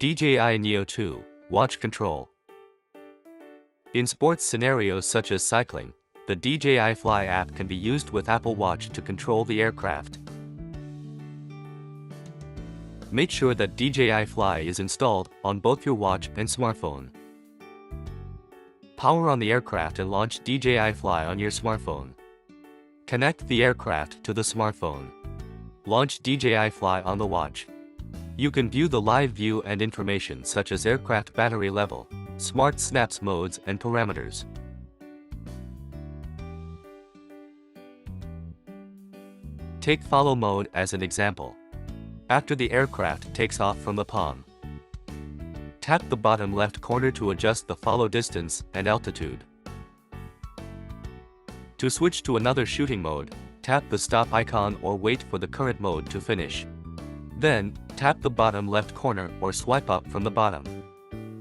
DJI Neo 2 Watch Control. In sports scenarios such as cycling, the DJI Fly app can be used with Apple Watch to control the aircraft. Make sure that DJI Fly is installed on both your watch and smartphone. Power on the aircraft and launch DJI Fly on your smartphone. Connect the aircraft to the smartphone. Launch DJI Fly on the watch. You can view the live view and information such as aircraft battery level, smart snaps modes and parameters. Take follow mode as an example. After the aircraft takes off from the palm, tap the bottom left corner to adjust the follow distance and altitude. To switch to another shooting mode, tap the stop icon or wait for the current mode to finish. Then, tap the bottom left corner or swipe up from the bottom.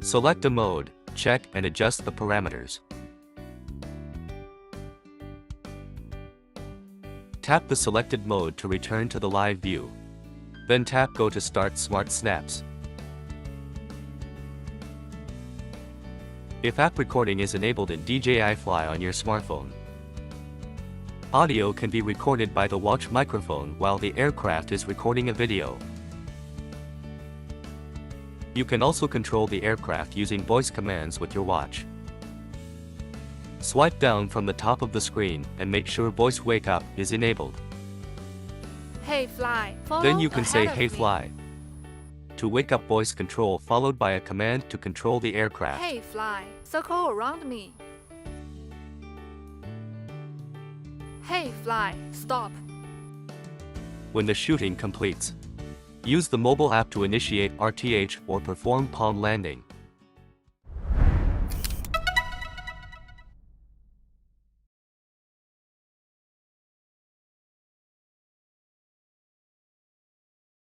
Select a mode, check and adjust the parameters. Tap the selected mode to return to the live view. Then tap Go to start Smart Snaps. If app recording is enabled in DJI Fly on your smartphone, audio can be recorded by the watch microphone while the aircraft is recording a video. You can also control the aircraft using voice commands with your watch. Swipe down from the top of the screen and make sure Voice Wake Up is enabled. Hey Fly, follow Then you can say ahead of Hey me. Fly to wake up voice control followed by a command to control the aircraft. Hey Fly, circle around me. Hey Fly, stop. When the shooting completes, use the mobile app to initiate RTH or perform palm landing.